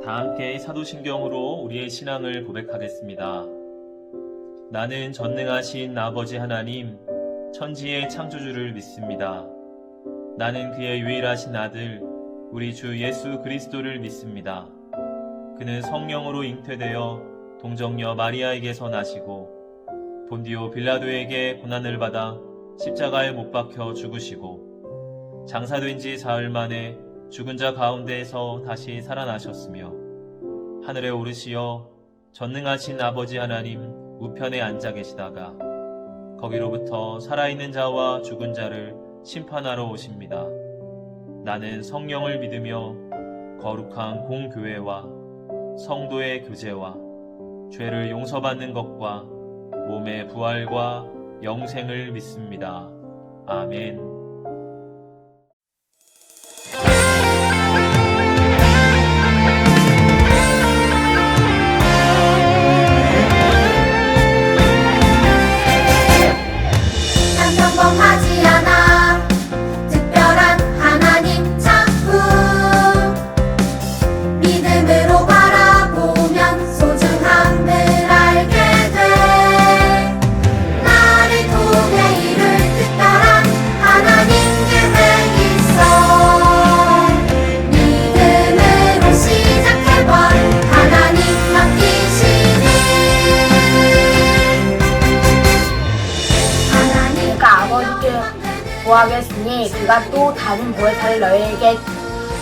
다 함께 사도신경으로 우리의 신앙을 고백하겠습니다. 나는 전능하신 아버지 하나님, 천지의 창조주를 믿습니다. 나는 그의 유일하신 아들, 우리 주 예수 그리스도를 믿습니다. 그는 성령으로 잉태되어 동정녀 마리아에게서 나시고 본디오 빌라도에게 고난을 받아 십자가에 못 박혀 죽으시고 장사된 지 사흘 만에 죽은 자 가운데에서 다시 살아나셨으며 하늘에 오르시어 전능하신 아버지 하나님 우편에 앉아 계시다가 거기로부터 살아있는 자와 죽은 자를 심판하러 오십니다. 나는 성령을 믿으며 거룩한 공교회와 성도의 교제와 죄를 용서받는 것과 몸의 부활과 영생을 믿습니다. 아멘. 평범하지 않아 특별한 하나님 작품 믿음으로 바라보면 소중함을 알게 돼 나를 통해 이룰 특별한 하나님 계획 있어 믿음으로 시작해봐 하나님 맡기시니 아버지께 구하겠으니 그가 또 다른 보혜사를 너희에게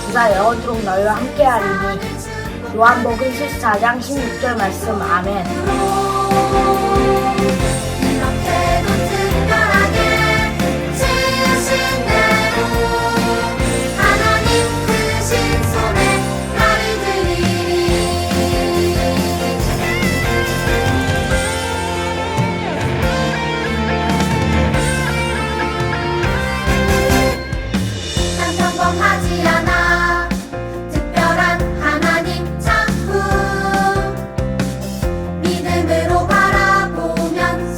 주사 영원토록 너희와 함께하리니 요한복음 14장 16절 말씀. 아멘. 이렇게도 특별하게 지으신 대로 하나님 크신 손에 나를 드리리 난 평범하지 않아 특별한 하나님 작품 믿음으로 바라보면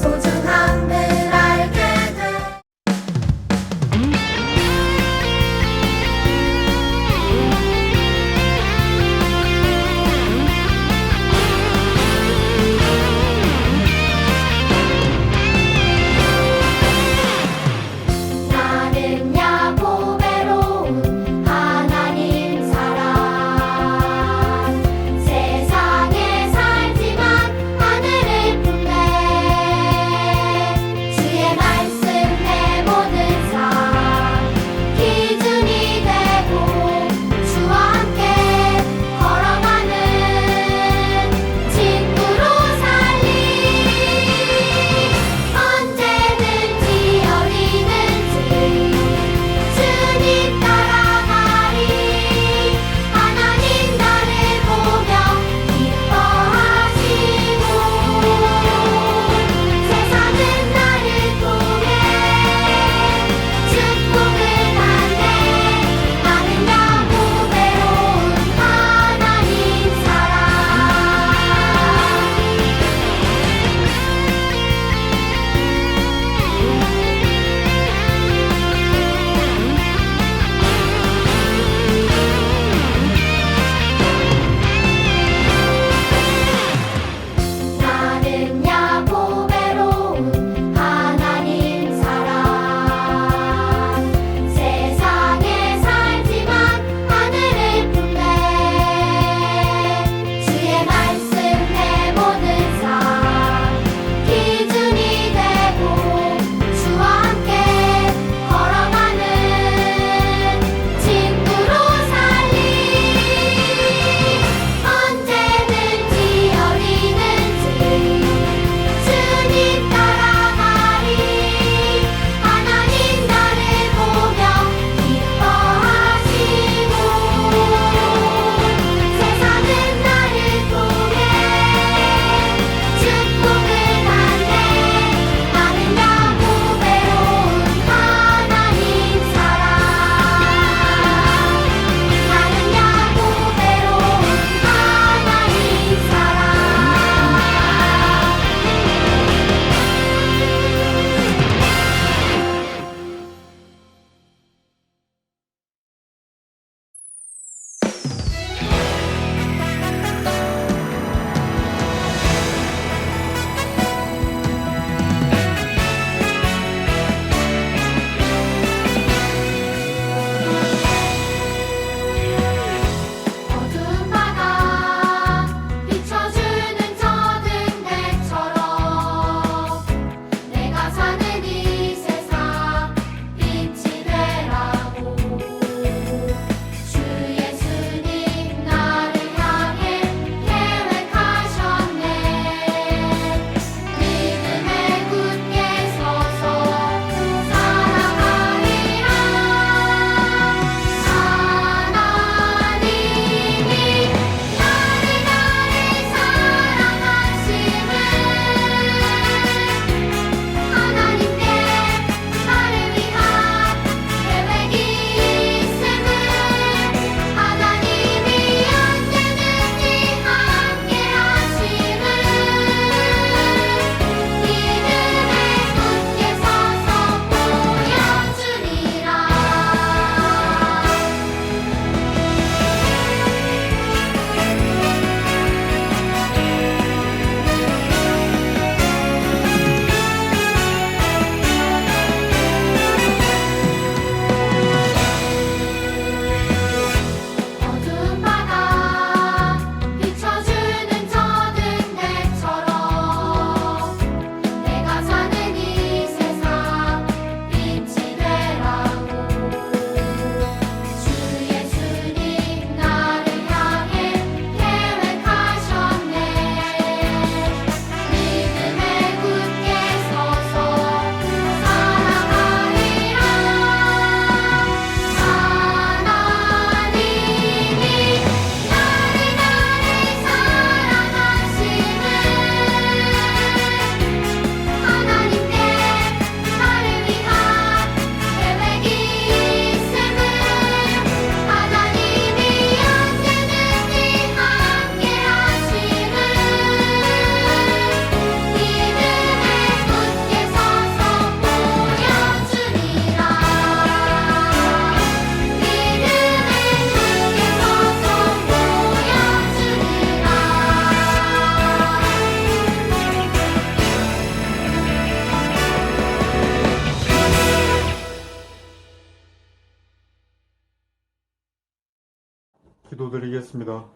기도드리겠습니다.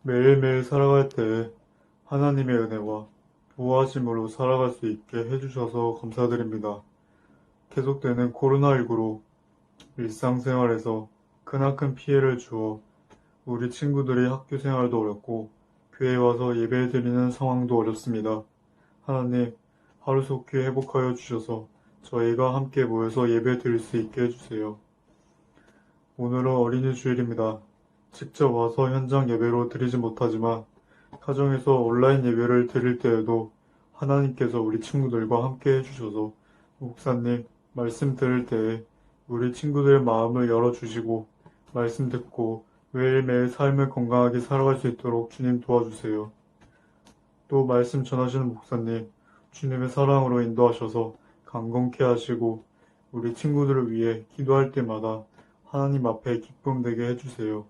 매일매일 살아갈 때 하나님의 은혜와 도와심으로 살아갈 수 있게 해주셔서 감사드립니다. 계속되는 코로나19로 일상생활에서 크나큰 피해를 주어 우리 친구들의 학교 생활도 어렵고 교회에 와서 예배드리는 상황도 어렵습니다. 하나님, 하루속히 회복하여 주셔서 저희가 함께 모여서 예배 드릴 수 있게 해주세요. 오늘은 어린이 주일입니다. 직접 와서 현장 예배로 드리지 못하지만 가정에서 온라인 예배를 드릴 때에도 하나님께서 우리 친구들과 함께 해주셔서 목사님 말씀 들을 때에 우리 친구들의 마음을 열어주시고 말씀 듣고 매일매일 삶을 건강하게 살아갈 수 있도록 주님 도와주세요. 또 말씀 전하시는 목사님 주님의 사랑으로 인도하셔서 강건케 하시고 우리 친구들을 위해 기도할 때마다 하나님 앞에 기쁨 되게 해주세요.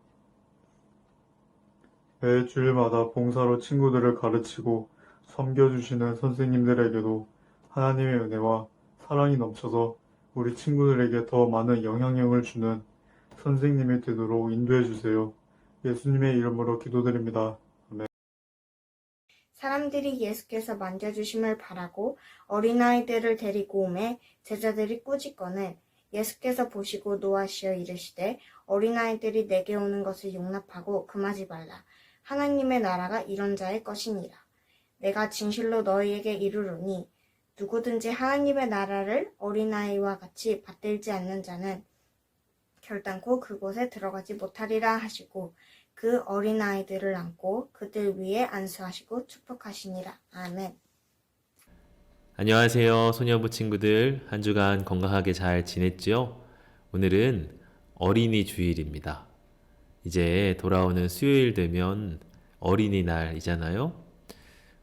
매 주일마다 봉사로 친구들을 가르치고 섬겨주시는 선생님들에게도 하나님의 은혜와 사랑이 넘쳐서 우리 친구들에게 더 많은 영향력을 주는 선생님이 되도록 인도해 주세요. 예수님의 이름으로 기도드립니다. 아멘. 사람들이 예수께서 만져주심을 바라고 어린아이들을 데리고 오매 제자들이 꾸짖거늘 예수께서 보시고 노하시어 이르시되 어린아이들이 내게 오는 것을 용납하고 금하지 말라. 하나님의 나라가 이런 자의 것이니라. 내가 진실로 너희에게 이르노니 누구든지 하나님의 나라를 어린아이와 같이 받들지 않는 자는 결단코 그곳에 들어가지 못하리라 하시고 그 어린아이들을 안고 그들 위에 안수하시고 축복하시니라. 아멘. 안녕하세요, 소녀부 친구들. 한 주간 건강하게 잘 지냈죠? 오늘은 어린이 주일입니다. 이제 돌아오는 수요일 되면 어린이날이잖아요.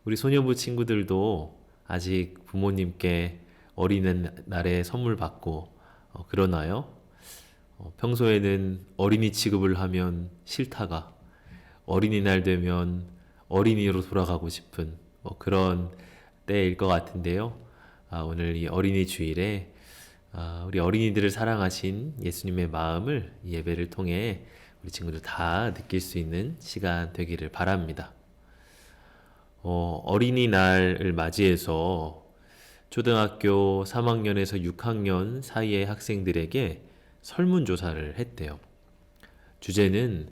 우리 소녀부 친구들도 아직 부모님께 어린이날에 선물 받고 그러나요? 평소에는 어린이 취급을 하면 싫다가 어린이날 되면 어린이로 돌아가고 싶은 그런 때일 것 같은데요. 오늘 이 어린이 주일에 우리 어린이들을 사랑하신 예수님의 마음을 이 예배를 통해 우리 친구들 다 느낄 수 있는 시간 되기를 바랍니다. 어린이날을 맞이해서 초등학교 3학년에서 6학년 사이의 학생들에게 설문조사를 했대요. 주제는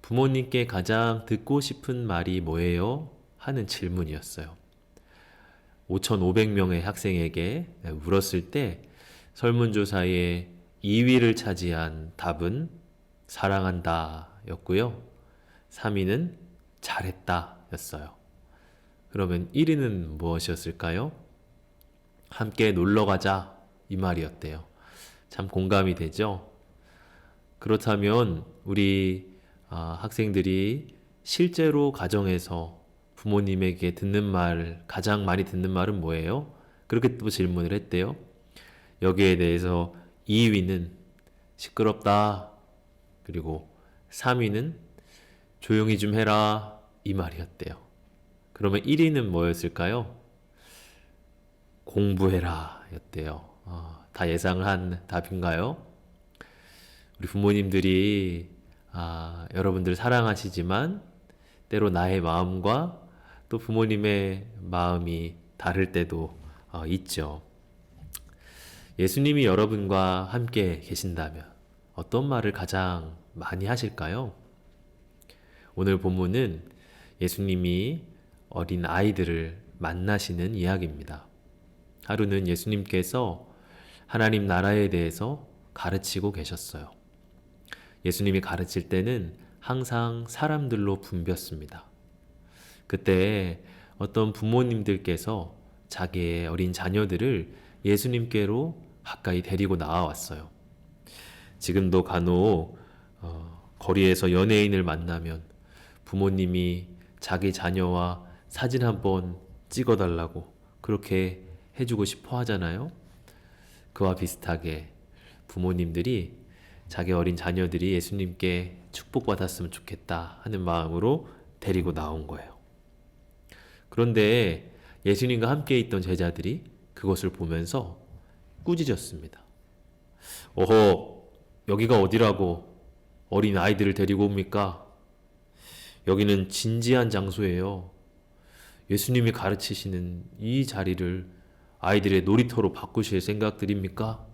부모님께 가장 듣고 싶은 말이 뭐예요? 하는 질문이었어요. 5,500명의 학생에게 물었을 때 설문조사의 2위를 차지한 답은 사랑한다 였고요. 3위는 잘했다 였어요. 그러면 1위는 무엇이었을까요? 함께 놀러 가자 이 말이었대요. 참 공감이 되죠? 그렇다면 우리 학생들이 실제로 가정에서 부모님에게 듣는 말, 가장 많이 듣는 말은 뭐예요? 그렇게 또 질문을 했대요. 여기에 대해서 2위는 시끄럽다. 그리고 3위는 조용히 좀 해라. 이 말이었대요. 그러면 1위는 뭐였을까요? 공부해라. 였대요. 다 예상을 한 답인가요? 우리 부모님들이 여러분들 사랑하시지만 때로 나의 마음과 또 부모님의 마음이 다를 때도 있죠. 예수님이 여러분과 함께 계신다면 어떤 말을 가장 많이 하실까요? 오늘 본문은 예수님이 어린 아이들을 만나시는 이야기입니다. 하루는 예수님께서 하나님 나라에 대해서 가르치고 계셨어요. 예수님이 가르칠 때는 항상 사람들로 붐볐습니다. 그때 어떤 부모님들께서 자기의 어린 자녀들을 예수님께로 가까이 데리고 나와왔어요. 지금도 간혹 거리에서 연예인을 만나면 부모님이 자기 자녀와 사진 한번 찍어달라고 그렇게 해주고 싶어 하잖아요. 그와 비슷하게 부모님들이 자기 어린 자녀들이 예수님께 축복받았으면 좋겠다 하는 마음으로 데리고 나온 거예요. 그런데 예수님과 함께 있던 제자들이 그것을 보면서 꾸짖었습니다. 여기가 어디라고 어린 아이들을 데리고 옵니까? 여기는 진지한 장소예요. 예수님이 가르치시는 이 자리를 아이들의 놀이터로 바꾸실 생각들입니까?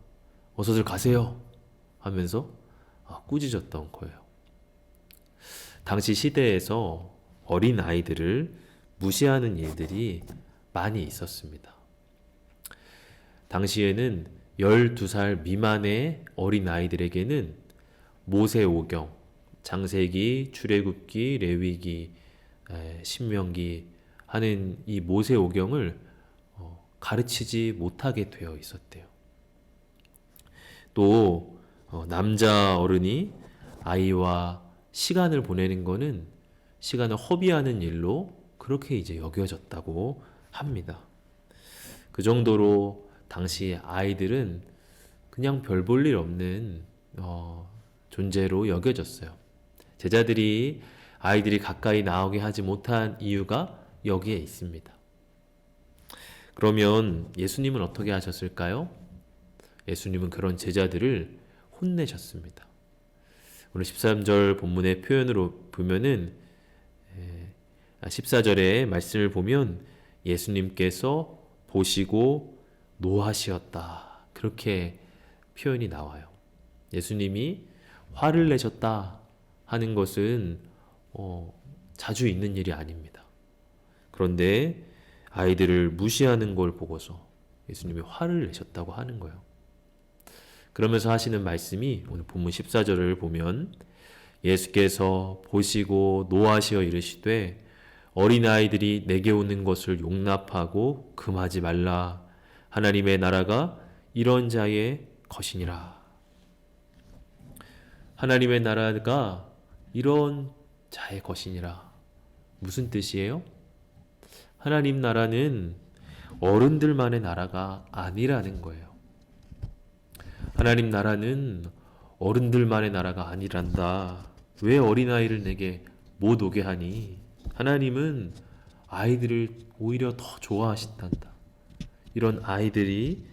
어서들 가세요 하면서 꾸짖었던 거예요. 당시 시대에서 어린 아이들을 무시하는 일들이 많이 있었습니다. 당시에는 12살 미만의 어린 아이들에게는 모세오경, 창세기, 출애굽기, 레위기, 신명기 하는 이 모세오경을 가르치지 못하게 되어 있었대요. 또 남자 어른이 아이와 시간을 보내는 거는 시간을 허비하는 일로 그렇게 이제 여겨졌다고 합니다. 그 정도로 당시 아이들은 그냥 별 볼 일 없는 존재로 여겨졌어요. 제자들이 아이들이 가까이 나오게 하지 못한 이유가 여기에 있습니다. 그러면 예수님은 어떻게 하셨을까요? 예수님은 그런 제자들을 혼내셨습니다. 오늘 13절 본문의 표현으로 보면은 14절의 말씀을 보면 예수님께서 보시고 노하시었다. 그렇게 표현이 나와요. 예수님이 화를 내셨다 하는 것은 자주 있는 일이 아닙니다. 그런데 아이들을 무시하는 걸 보고서 예수님이 화를 내셨다고 하는 거예요. 그러면서 하시는 말씀이 오늘 본문 14절을 보면 예수께서 보시고 노하시어 이르시되 어린아이들이 내게 오는 것을 용납하고 금하지 말라. 하나님의 나라가 이런 자의 것이니라. 하나님의 나라가 이런 자의 것이니라. 무슨 뜻이에요? 하나님 나라는 어른들만의 나라가 아니라는 거예요. 하나님 나라는 어른들만의 나라가 아니란다. 왜 어린아이를 내게 못 오게 하니? 하나님은 아이들을 오히려 더 좋아하신단다. 이런 아이들이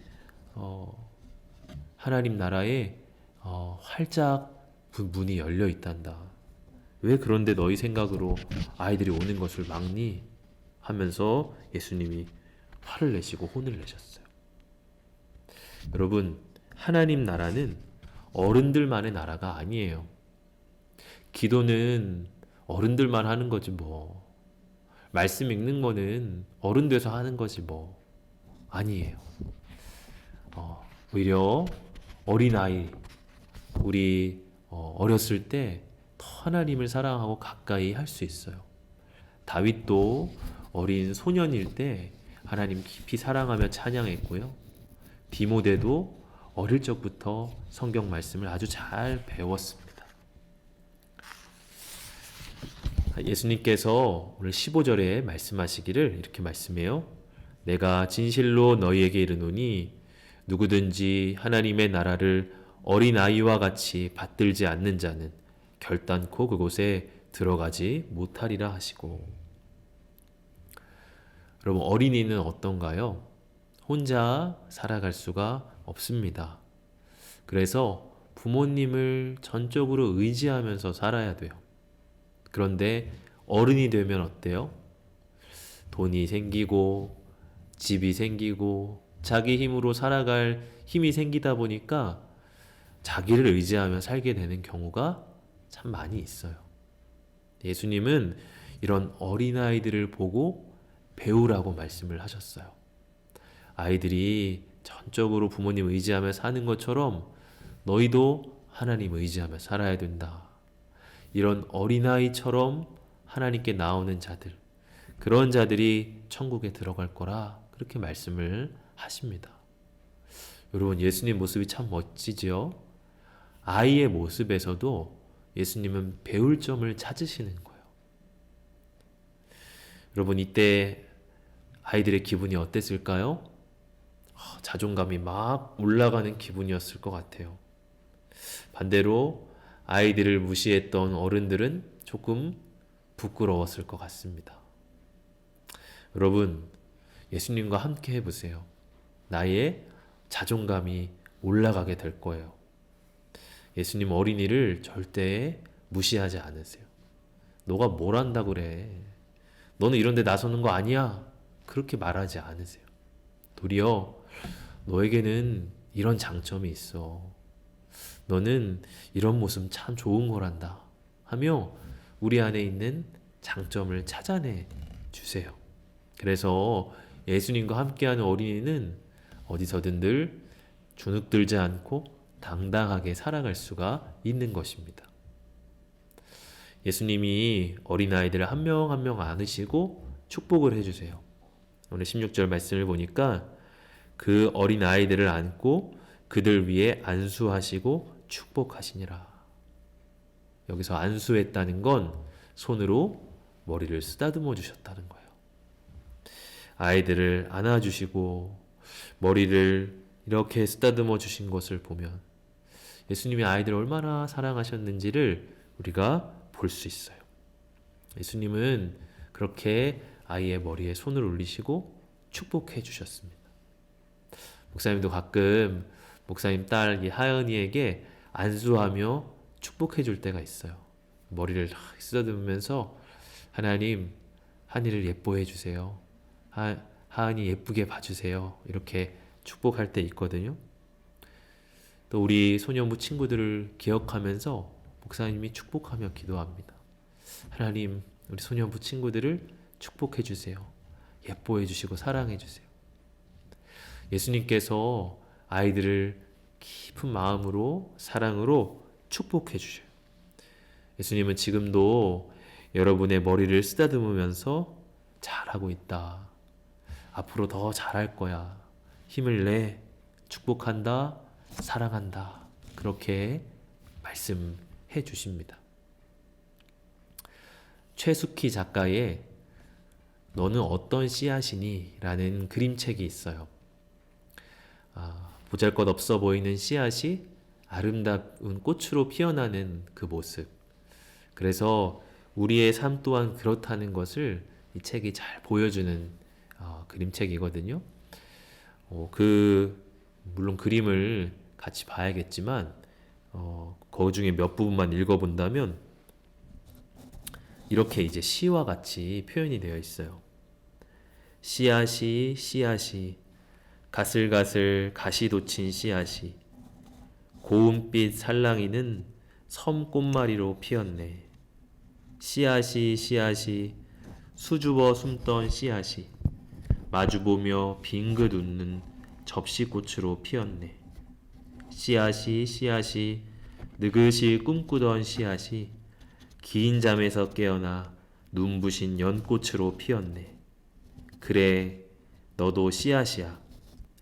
하나님 나라에 활짝 문이 열려 있단다. 왜 그런데 너희 생각으로 아이들이 오는 것을 막니? 하면서 예수님이 화를 내시고 혼을 내셨어요. 여러분, 하나님 나라는 어른들만의 나라가 아니에요. 기도는 어른들만 하는 거지 뭐. 말씀 읽는 거는 어른 돼서 하는 거지 뭐. 아니에요. 오히려 어린아이, 우리 어렸을 때 더 하나님을 사랑하고 가까이 할 수 있어요. 다윗도 어린 소년일 때 하나님 깊이 사랑하며 찬양했고요. 디모데도 어릴 적부터 성경 말씀을 아주 잘 배웠습니다. 예수님께서 오늘 15절에 말씀하시기를 이렇게 말씀해요. 내가 진실로 너희에게 이르노니 누구든지 하나님의 나라를 어린아이와 같이 받들지 않는 자는 결단코 그곳에 들어가지 못하리라 하시고. 여러분, 어린이는 어떤가요? 혼자 살아갈 수가 없습니다. 그래서 부모님을 전적으로 의지하면서 살아야 돼요. 그런데 어른이 되면 어때요? 돈이 생기고 집이 생기고 자기 힘으로 살아갈 힘이 생기다 보니까 자기를 의지하며 살게 되는 경우가 참 많이 있어요. 예수님은 이런 어린아이들을 보고 배우라고 말씀을 하셨어요. 아이들이 전적으로 부모님 의지하며 사는 것처럼 너희도 하나님 의지하며 살아야 된다. 이런 어린아이처럼 하나님께 나오는 자들, 그런 자들이 천국에 들어갈 거라 그렇게 말씀을 하십니다. 여러분, 예수님 모습이 참 멋지지요? 아이의 모습에서도 예수님은 배울 점을 찾으시는 거예요. 여러분, 이때 아이들의 기분이 어땠을까요? 자존감이 막 올라가는 기분이었을 것 같아요. 반대로 아이들을 무시했던 어른들은 조금 부끄러웠을 것 같습니다. 여러분, 예수님과 함께 해보세요. 나의 자존감이 올라가게 될 거예요. 예수님 어린이를 절대 무시하지 않으세요. 너가 뭘 한다 그래? 너는 이런 데 나서는 거 아니야? 그렇게 말하지 않으세요. 도리어 너에게는 이런 장점이 있어. 너는 이런 모습 참 좋은 거란다 하며 우리 안에 있는 장점을 찾아내 주세요. 그래서 예수님과 함께하는 어린이는 어디서든 늘 주눅들지 않고 당당하게 살아갈 수가 있는 것입니다. 예수님이 어린아이들을 한 명 한 명 안으시고 축복을 해주세요. 오늘 16절 말씀을 보니까 그 어린아이들을 안고 그들 위에 안수하시고 축복하시니라. 여기서 안수했다는 건 손으로 머리를 쓰다듬어 주셨다는 거예요. 아이들을 안아주시고 머리를 이렇게 쓰다듬어 주신 것을 보면 예수님이 아이들을 얼마나 사랑하셨는지를 우리가 볼 수 있어요. 예수님은 그렇게 아이의 머리에 손을 올리시고 축복해 주셨습니다. 목사님도 가끔 목사님 딸 이 하연이에게 안수하며 축복해 줄 때가 있어요. 머리를 쓰다듬으면서 하나님, 한이를 예뻐해 주세요. 하은이 예쁘게 봐주세요. 이렇게 축복할 때 있거든요. 또 우리 소년부 친구들을 기억하면서 목사님이 축복하며 기도합니다. 하나님, 우리 소년부 친구들을 축복해 주세요. 예뻐해 주시고 사랑해 주세요. 예수님께서 아이들을 깊은 마음으로 사랑으로 축복해 주셔요. 예수님은 지금도 여러분의 머리를 쓰다듬으면서 잘하고 있다. 앞으로 더 잘할 거야. 힘을 내. 축복한다. 사랑한다. 그렇게 말씀해 주십니다. 최숙희 작가의 너는 어떤 씨앗이니? 라는 그림책이 있어요. 보잘것없어 보이는 씨앗이 아름다운 꽃으로 피어나는 그 모습. 그래서 우리의 삶 또한 그렇다는 것을 이 책이 잘 보여주는 그림책이거든요. 물론 그림을 같이 봐야겠지만 그 중에 몇 부분만 읽어본다면 이렇게 이제 시와 같이 표현이 되어 있어요. 씨앗이 가슬가슬 가시 돋친 씨앗이 고운빛 살랑이는 섬꽃마리로 피었네. 씨앗이 수줍어 숨던 씨앗이 마주보며 빙긋 웃는 접시꽃으로 피었네. 씨앗이 느긋이 꿈꾸던 씨앗이 긴 잠에서 깨어나 눈부신 연꽃으로 피었네. 그래, 너도 씨앗이야.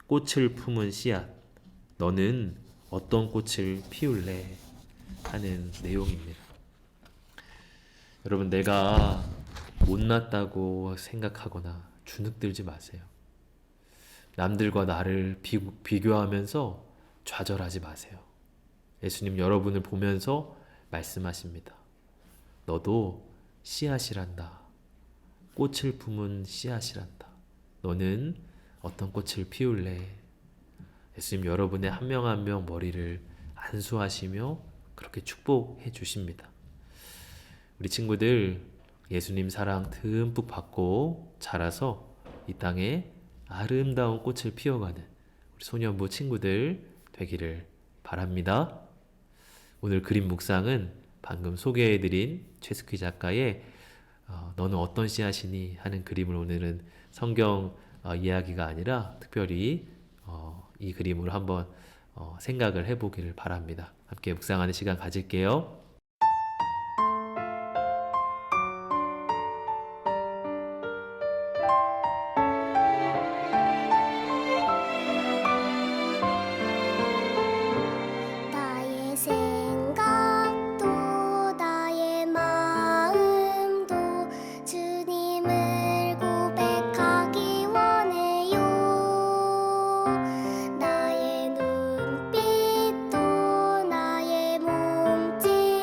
꽃을 품은 씨앗. 너는 어떤 꽃을 피울래? 하는 내용입니다. 여러분, 내가 못났다고 생각하거나 주눅들지 마세요. 남들과 나를 비교하면서 좌절하지 마세요. 예수님 여러분을 보면서 말씀하십니다. 너도 씨앗이란다. 꽃을 품은 씨앗이란다. 너는 어떤 꽃을 피울래? 예수님 여러분의 한 명 한 명 머리를 안수하시며 그렇게 축복해 주십니다. 우리 친구들 예수님 사랑 듬뿍 받고 자라서 이 땅에 아름다운 꽃을 피워가는 우리 소년부 친구들 되기를 바랍니다. 오늘 그림 묵상은 방금 소개해드린 최숙희 작가의 너는 어떤 씨앗이니 하는 그림을 오늘은 성경 이야기가 아니라 특별히 이 그림으로 한번 생각을 해보기를 바랍니다. 함께 묵상하는 시간 가질게요. 나의 생각도 나의 마음도 주님을 고백하기 원해요. 나의 눈빛도 나의 몸짓도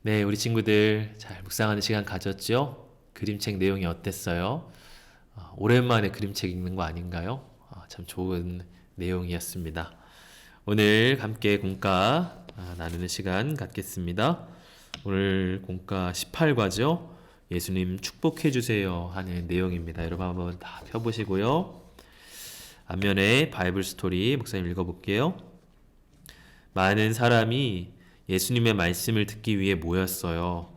네, 우리 친구들 잘 묵상하는 시간 가졌죠? 그림책 내용이 어땠어요? 오랜만에 그림책 읽는 거 아닌가요? 참 좋은 내용이었습니다. 오늘 함께 공과 나누는 시간 갖겠습니다. 오늘 공과 18과죠? 예수님 축복해 주세요 하는 내용입니다. 여러분 한번 다 펴보시고요. 앞면에 바이블 스토리 목사님 읽어볼게요. 많은 사람이 예수님의 말씀을 듣기 위해 모였어요.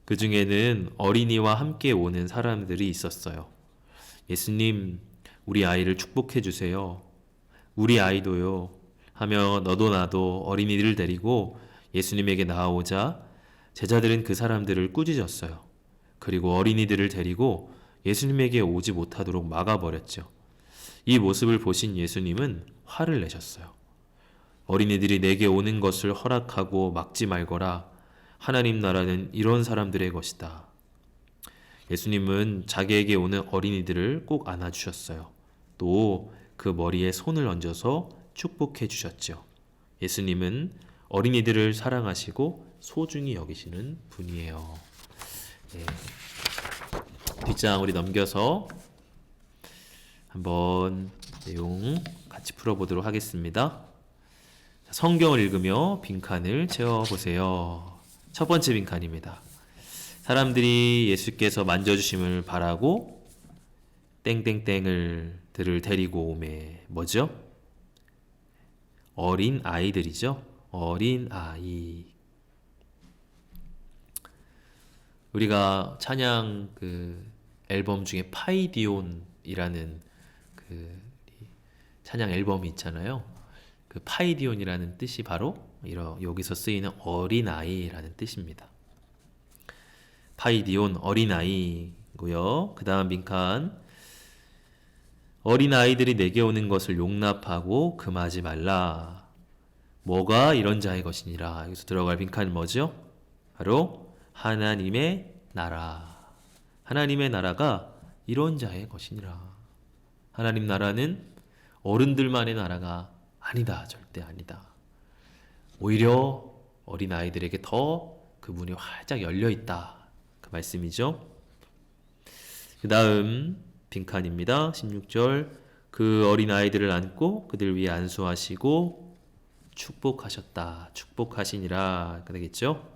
그 중에는 어린이와 함께 오는 사람들이 있었어요. 예수님, 우리 아이를 축복해 주세요. 우리 아이도요. 하며 너도 나도 어린이들을 데리고 예수님에게 나아오자 제자들은 그 사람들을 꾸짖었어요. 그리고 어린이들을 데리고 예수님에게 오지 못하도록 막아버렸죠. 이 모습을 보신 예수님은 화를 내셨어요. 어린이들이 내게 오는 것을 허락하고 막지 말거라. 하나님 나라는 이런 사람들의 것이다. 예수님은 자기에게 오는 어린이들을 꼭 안아주셨어요. 또 그 머리에 손을 얹어서 축복해 주셨죠. 예수님은 어린이들을 사랑하시고 소중히 여기시는 분이에요. 네. 뒷장 우리 넘겨서 한번 내용 같이 풀어보도록 하겠습니다. 성경을 읽으며 빈칸을 채워보세요. 첫 번째 빈칸입니다. 사람들이 예수께서 만져주심을 바라고 들을 데리고 오매. 뭐죠? 어린 아이들이죠. 어린 아이. 우리가 찬양 그 앨범 중에 파이디온이라는 그 찬양 앨범이 있잖아요. 그 파이디온이라는 뜻이 바로 여기서 쓰이는 어린아이라는 뜻입니다. 파이디온 어린아이고요. 그 다음 빈칸 어린아이들이 내게 오는 것을 용납하고 금하지 말라. 뭐가 이런 자의 것이니라. 여기서 들어갈 빈칸이 뭐죠? 바로 하나님의 나라. 하나님의 나라가 이런 자의 것이니라. 하나님 나라는 어른들만의 나라가 아니다. 절대 아니다. 오히려 어린아이들에게 더 그 문이 활짝 열려있다. 그 말씀이죠. 그 다음 빈칸입니다. 16절 그 어린아이들을 안고 그들 위에 안수하시고 축복하셨다. 축복하시니라. 되겠죠?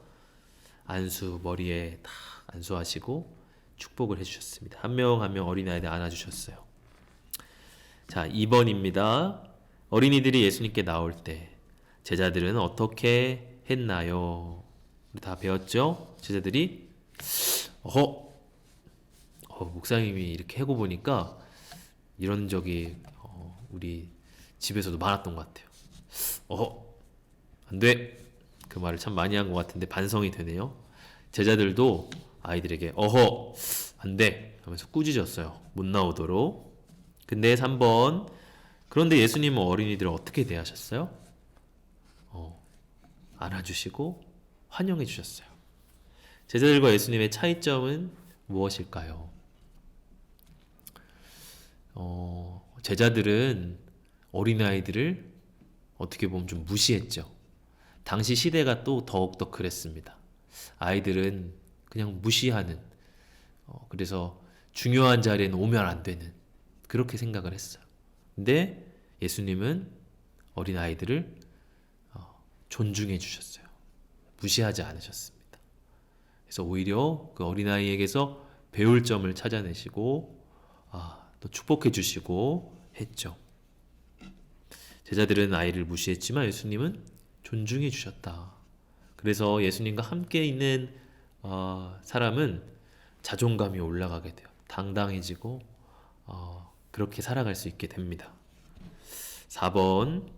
안수 머리에 다 안수하시고 축복을 해주셨습니다. 한 명 한 명 어린아이들 안아주셨어요. 자, 2번입니다. 어린이들이 예수님께 나올 때 제자들은 어떻게 했나요? 우리 다 배웠죠? 제자들이 목사님이 이렇게 하고 보니까 이런 적이 우리 집에서도 많았던 것 같아요. 안 돼. 그 말을 참 많이 한 것 같은데 반성이 되네요. 제자들도 아이들에게 안 돼 하면서 꾸짖었어요. 못 나오도록. 근데 3번 그런데 예수님은 어린이들을 어떻게 대하셨어요? 안아주시고 환영해 주셨어요. 제자들과 예수님의 차이점은 무엇일까요? 제자들은 어린아이들을 어떻게 보면 좀 무시했죠. 당시 시대가 또 더욱더 그랬습니다. 아이들은 그냥 무시하는, 그래서 중요한 자리에는 오면 안 되는, 그렇게 생각을 했어요. 근데 예수님은 어린아이들을 존중해 주셨어요. 무시하지 않으셨습니다. 그래서 오히려 그 어린아이에게서 배울 점을 찾아내시고 또 축복해 주시고 했죠. 제자들은 아이를 무시했지만 예수님은 존중해 주셨다. 그래서 예수님과 함께 있는 사람은 자존감이 올라가게 돼요. 당당해지고 그렇게 살아갈 수 있게 됩니다. 4번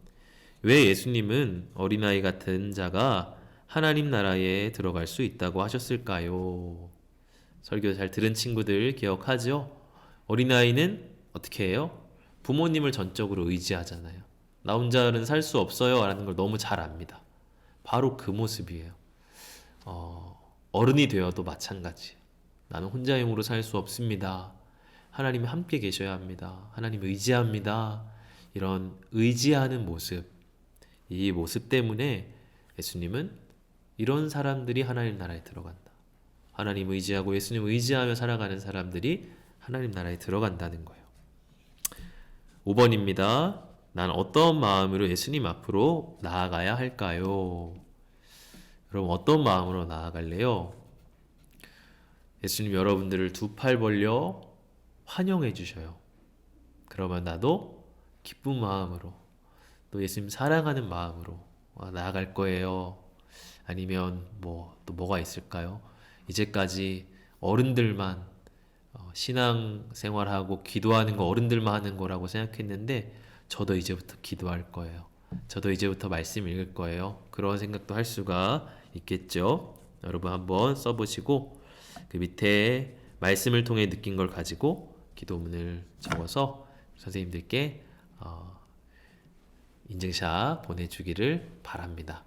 왜 예수님은 어린아이 같은 자가 하나님 나라에 들어갈 수 있다고 하셨을까요? 설교 잘 들은 친구들 기억하죠? 어린아이는 어떻게 해요? 부모님을 전적으로 의지하잖아요. 나 혼자는 살 수 없어요 라는 걸 너무 잘 압니다. 바로 그 모습이에요. 어른이 되어도 마찬가지. 나는 혼자의 힘으로 살 수 없습니다. 하나님이 함께 계셔야 합니다. 하나님 의지합니다. 이런 의지하는 모습, 이 모습 때문에 예수님은 이런 사람들이 하나님 나라에 들어간다. 하나님 의지하고 예수님 의지하며 살아가는 사람들이 하나님 나라에 들어간다는 거예요. 5번입니다. 난 어떤 마음으로 예수님 앞으로 나아가야 할까요? 여러분 어떤 마음으로 나아갈래요? 예수님 여러분들을 두 팔 벌려 환영해 주셔요. 그러면 나도 기쁜 마음으로 또 예수님 사랑하는 마음으로 나아갈 거예요. 아니면 또 뭐가 있을까요? 이제까지 어른들만 신앙 생활하고 기도하는 거 어른들만 하는 거라고 생각했는데 저도 이제부터 기도할 거예요. 저도 이제부터 말씀 읽을 거예요. 그런 생각도 할 수가 있겠죠. 여러분 한번 써보시고 그 밑에 말씀을 통해 느낀 걸 가지고 기도문을 적어서 선생님들께 인증샷 보내주기를 바랍니다.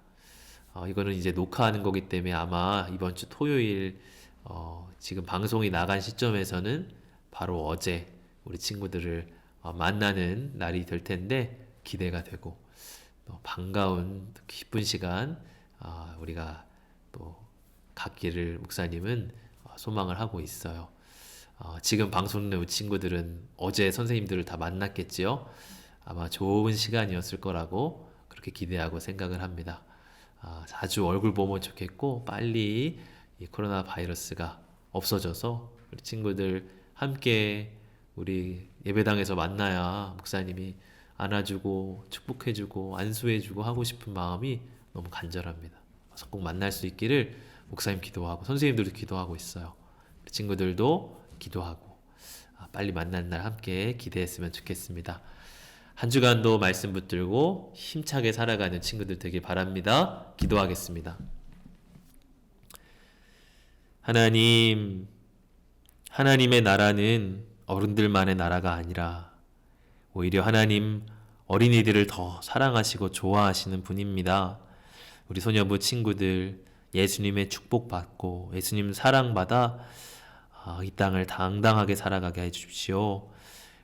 이거는 이제 녹화하는 거기 때문에 아마 이번 주 토요일 지금 방송이 나간 시점에서는 바로 어제 우리 친구들을 만나는 날이 될 텐데 기대가 되고 또 반가운 기쁜 시간 우리가 또 갖기를 목사님은 소망을 하고 있어요. 지금 방송 내용 친구들은 어제 선생님들을 다 만났겠지요. 아마 좋은 시간이었을 거라고 그렇게 기대하고 생각을 합니다. 자주 얼굴 보면 좋겠고 빨리 이 코로나 바이러스가 없어져서 우리 친구들 함께 우리 예배당에서 만나야 목사님이 안아주고 축복해주고 안수해주고 하고 싶은 마음이 너무 간절합니다. 그래서 꼭 만날 수 있기를 목사님 기도하고 선생님들도 기도하고 있어요. 우리 친구들도 기도하고 빨리 만난 날 함께 기대했으면 좋겠습니다. 한 주간도 말씀 붙들고 힘차게 살아가는 친구들 되길 바랍니다. 기도하겠습니다. 하나님, 하나님의 나라는 어른들만의 나라가 아니라 오히려 하나님 어린이들을 더 사랑하시고 좋아하시는 분입니다. 우리 소녀부 친구들 예수님의 축복받고 예수님 사랑받아 이 땅을 당당하게 살아가게 해주십시오.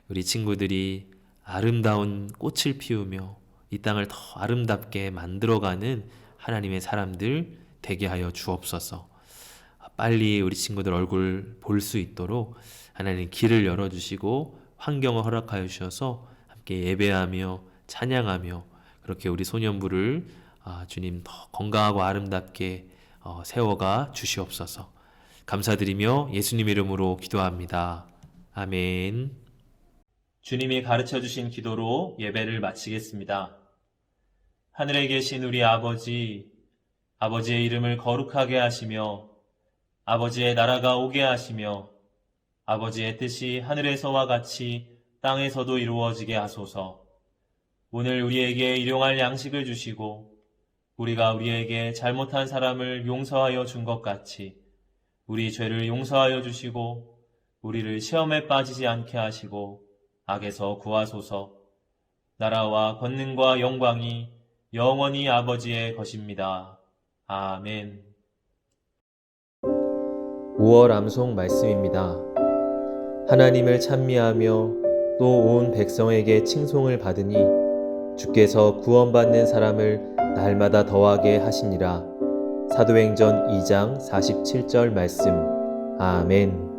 우리 친구들이 아름다운 꽃을 피우며 이 땅을 더 아름답게 만들어가는 하나님의 사람들 되게 하여 주옵소서. 빨리 우리 친구들 얼굴 볼 수 있도록 하나님 길을 열어주시고 환경을 허락하여 주셔서 함께 예배하며 찬양하며 그렇게 우리 소년부를 주님 더 건강하고 아름답게 세워가 주시옵소서. 감사드리며 예수님 이름으로 기도합니다. 아멘. 주님이 가르쳐 주신 기도로 예배를 마치겠습니다. 하늘에 계신 우리 아버지, 아버지의 이름을 거룩하게 하시며 아버지의 나라가 오게 하시며 아버지의 뜻이 하늘에서와 같이 땅에서도 이루어지게 하소서. 오늘 우리에게 일용할 양식을 주시고 우리가 우리에게 잘못한 사람을 용서하여 준 것 같이 우리 죄를 용서하여 주시고 우리를 시험에 빠지지 않게 하시고 악에서 구하소서. 나라와 권능과 영광이 영원히 아버지의 것입니다. 아멘. 5월 암송 말씀입니다. 하나님을 찬미하며 또 온 백성에게 칭송을 받으니 주께서 구원받는 사람을 날마다 더하게 하시니라. 사도행전 2장 47절 말씀. 아멘.